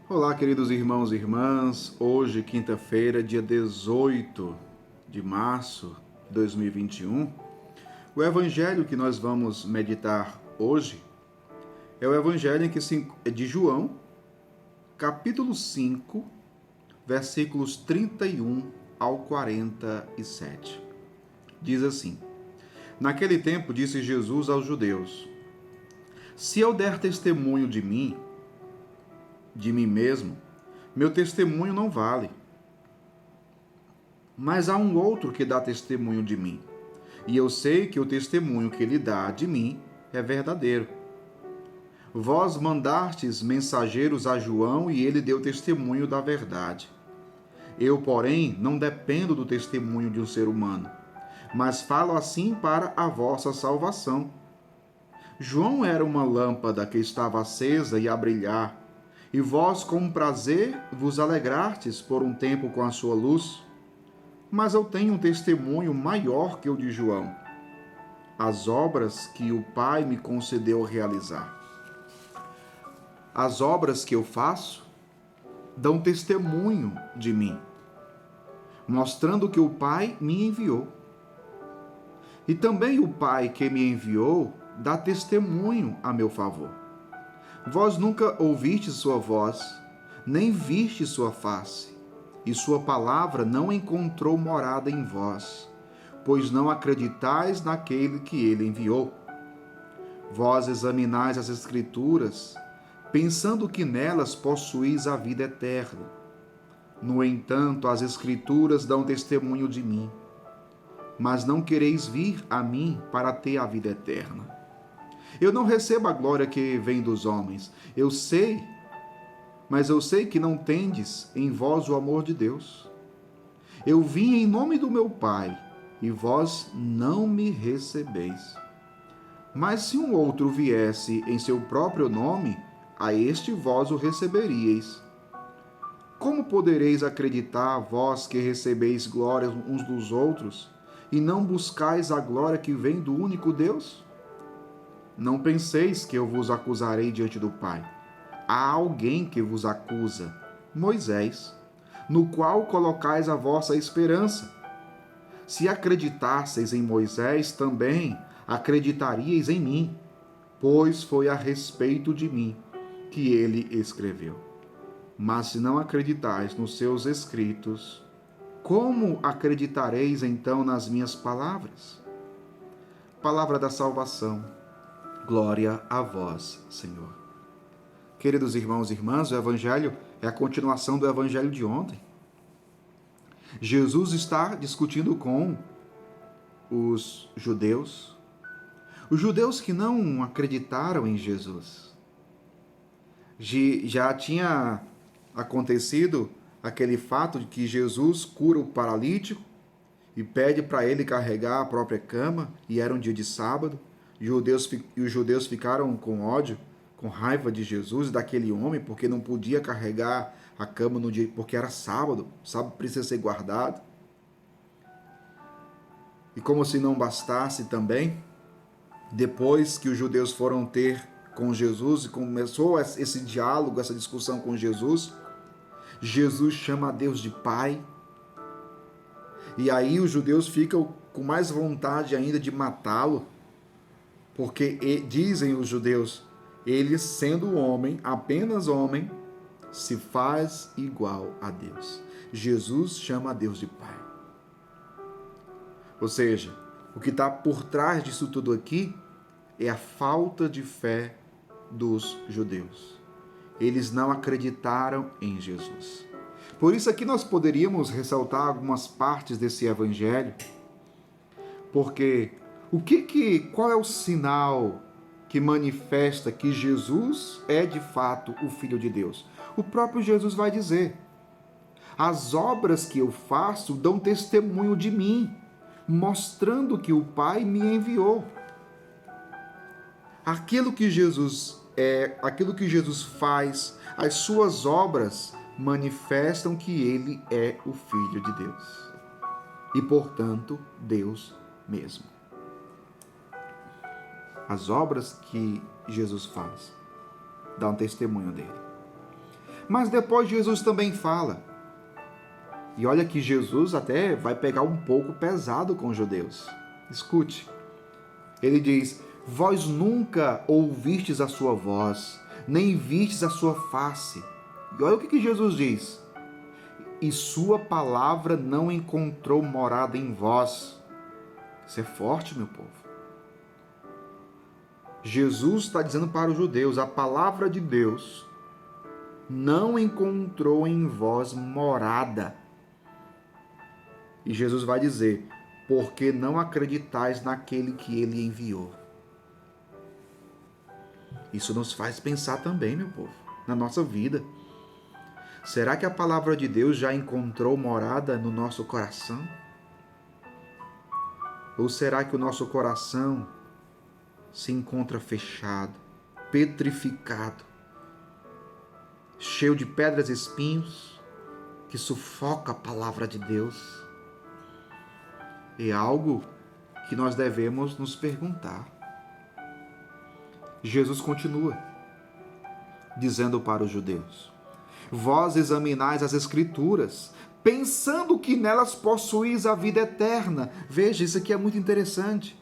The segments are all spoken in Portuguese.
Olá, queridos irmãos e irmãs. Hoje, quinta-feira, dia 18 de março de 2021. O evangelho que nós vamos meditar hoje é o evangelho de João, capítulo 5, versículos 31 ao 47. Diz assim: Naquele tempo disse Jesus aos judeus: Se eu der testemunho de mim mesmo, meu testemunho não vale. Mas há um outro que dá testemunho de mim, e eu sei que o testemunho que ele dá de mim é verdadeiro. Vós mandastes mensageiros a João, e ele deu testemunho da verdade. Eu, porém, não dependo do testemunho de um ser humano, mas falo assim para a vossa salvação. João era uma lâmpada que estava acesa e a brilhar, e vós com prazer vos alegrastes por um tempo com a sua luz. Mas eu tenho um testemunho maior que o de João, as obras que o Pai me concedeu realizar. As obras que eu faço dão testemunho de mim, mostrando que o Pai me enviou. E também o Pai que me enviou dá testemunho a meu favor. Vós nunca ouviste sua voz, nem viste sua face, e sua palavra não encontrou morada em vós, pois não acreditais naquele que ele enviou. Vós examinais as Escrituras, pensando que nelas possuís a vida eterna. No entanto, as Escrituras dão testemunho de mim, mas não quereis vir a mim para ter a vida eterna. Eu não recebo a glória que vem dos homens. Mas eu sei que não tendes em vós o amor de Deus. Eu vim em nome do meu Pai, e vós não me recebeis. Mas se um outro viesse em seu próprio nome, a este vós o receberíeis. Como podereis acreditar, vós que recebeis glória uns dos outros, e não buscais a glória que vem do único Deus? Não penseis que eu vos acusarei diante do Pai. Há alguém que vos acusa, Moisés, no qual colocais a vossa esperança. Se acreditasseis em Moisés, também acreditaríeis em mim, pois foi a respeito de mim que ele escreveu. Mas se não acreditais nos seus escritos, como acreditareis então nas minhas palavras? Palavra da salvação. Glória a vós, Senhor. Queridos irmãos e irmãs, o Evangelho é a continuação do Evangelho de ontem. Jesus está discutindo com os judeus que não acreditaram em Jesus. Já tinha acontecido aquele fato de que Jesus cura o paralítico e pede para ele carregar a própria cama, e era um dia de sábado, e os judeus ficaram com ódio, com raiva de Jesus e daquele homem, porque não podia carregar a cama no dia, porque era sábado, sábado precisa ser guardado. E como se não bastasse também, depois que os judeus foram ter com Jesus e começou esse diálogo, essa discussão com Jesus, Jesus chama a Deus de Pai. E aí os judeus ficam com mais vontade ainda de matá-lo, porque dizem os judeus, ele sendo homem, apenas homem, se faz igual a Deus. Jesus chama a Deus de Pai. Ou seja, o que está por trás disso tudo aqui é a falta de fé dos judeus. Eles não acreditaram em Jesus. Por isso aqui nós poderíamos ressaltar algumas partes desse evangelho, porque qual é o sinal que manifesta que Jesus é de fato o Filho de Deus? O próprio Jesus vai dizer: as obras que eu faço dão testemunho de mim, mostrando que o Pai me enviou. Aquilo que Jesus faz, as suas obras manifestam que ele é o Filho de Deus e, portanto, Deus mesmo. As obras que Jesus faz dão testemunho dele. Mas depois Jesus também fala. E olha que Jesus até vai pegar um pouco pesado com os judeus. Escute. Ele diz: vós nunca ouvistes a sua voz, nem vistes a sua face. E olha o que Jesus diz: e sua palavra não encontrou morada em vós. Isso é forte, meu povo. Jesus está dizendo para os judeus: a palavra de Deus não encontrou em vós morada. E Jesus vai dizer: porque não acreditais naquele que ele enviou. Isso nos faz pensar também, meu povo, na nossa vida. Será que a palavra de Deus já encontrou morada no nosso coração? Ou será que o nosso coração se encontra fechado, petrificado, cheio de pedras e espinhos, que sufoca a palavra de Deus? É algo que nós devemos nos perguntar. Jesus continua dizendo para os judeus: vós examinais as Escrituras, pensando que nelas possuís a vida eterna. Veja, isso aqui é muito interessante.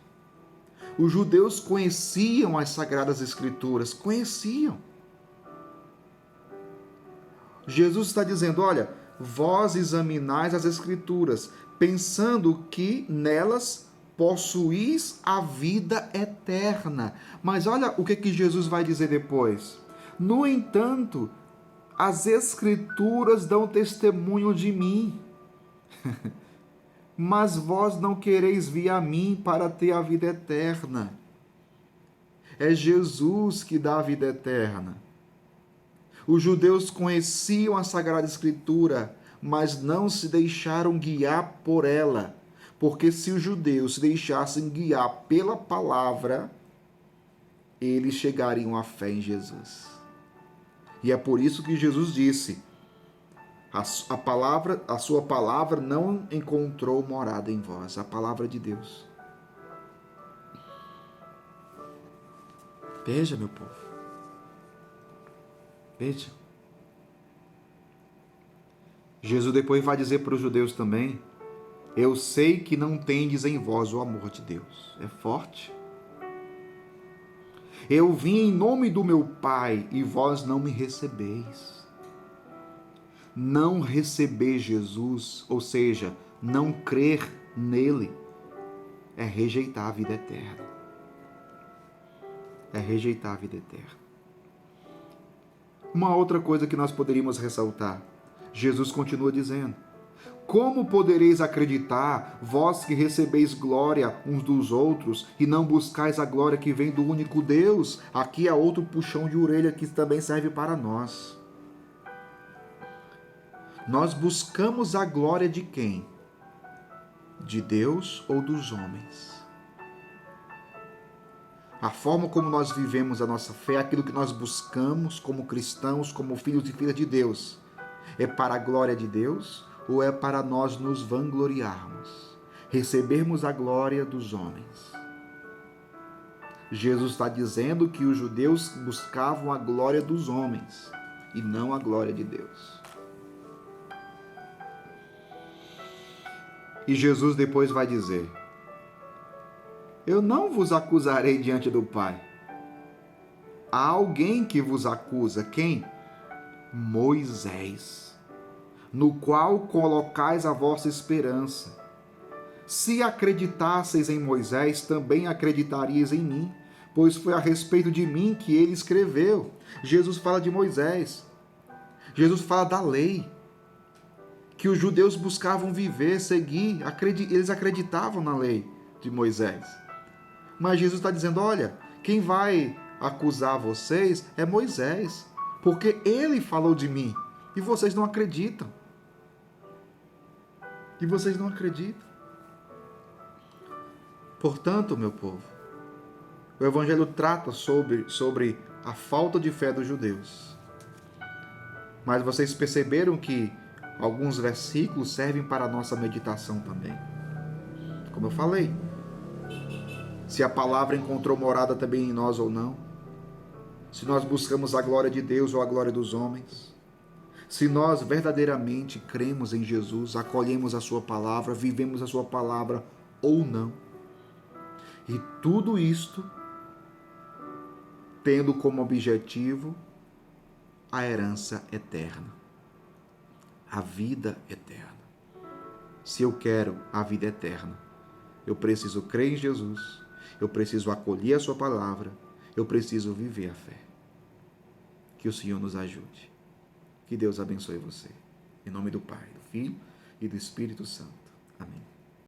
Os judeus conheciam as Sagradas Escrituras, conheciam. Jesus está dizendo: olha, vós examinais as Escrituras, pensando que nelas possuís a vida eterna. Mas olha o que Jesus vai dizer depois. No entanto, as Escrituras dão testemunho de mim, mas vós não quereis vir a mim para ter a vida eterna. É Jesus que dá a vida eterna. Os judeus conheciam a Sagrada Escritura, mas não se deixaram guiar por ela. Porque se os judeus se deixassem guiar pela palavra, eles chegariam à fé em Jesus. E é por isso que Jesus disse: a sua palavra não encontrou morada em vós, a palavra de Deus. Veja, meu povo. Veja. Jesus depois vai dizer para os judeus também: eu sei que não tendes em vós o amor de Deus. É forte. Eu vim em nome do meu Pai e vós não me recebeis. Não receber Jesus, ou seja, não crer nele, é rejeitar a vida eterna. É rejeitar a vida eterna. Uma outra coisa que nós poderíamos ressaltar, Jesus continua dizendo: como podereis acreditar, vós que recebeis glória uns dos outros e não buscais a glória que vem do único Deus? Aqui é outro puxão de orelha que também serve para nós. Nós buscamos a glória de quem? De Deus ou dos homens? A forma como nós vivemos a nossa fé, aquilo que nós buscamos como cristãos, como filhos e filhas de Deus, é para a glória de Deus ou é para nós nos vangloriarmos, recebermos a glória dos homens? Jesus está dizendo que os judeus buscavam a glória dos homens e não a glória de Deus. E Jesus depois vai dizer: eu não vos acusarei diante do Pai. Há alguém que vos acusa. Quem? Moisés, no qual colocais a vossa esperança. Se acreditasseis em Moisés, também acreditarias em mim, pois foi a respeito de mim que ele escreveu. Jesus fala de Moisés. Jesus fala da lei, que os judeus buscavam viver, seguir. Eles acreditavam na lei de Moisés. Mas Jesus está dizendo: olha, quem vai acusar vocês é Moisés, porque ele falou de mim e vocês não acreditam. E vocês não acreditam. Portanto, meu povo, o Evangelho trata sobre a falta de fé dos judeus. Mas vocês perceberam que alguns versículos servem para a nossa meditação também. Como eu falei, se a palavra encontrou morada também em nós ou não, se nós buscamos a glória de Deus ou a glória dos homens. Se nós verdadeiramente cremos em Jesus, acolhemos a sua palavra, vivemos a sua palavra ou não. E tudo isto tendo como objetivo a herança eterna, a vida eterna. Se eu quero a vida eterna, eu preciso crer em Jesus, eu preciso acolher a sua palavra, eu preciso viver a fé. Que o Senhor nos ajude. Que Deus abençoe você. Em nome do Pai, do Filho e do Espírito Santo. Amém.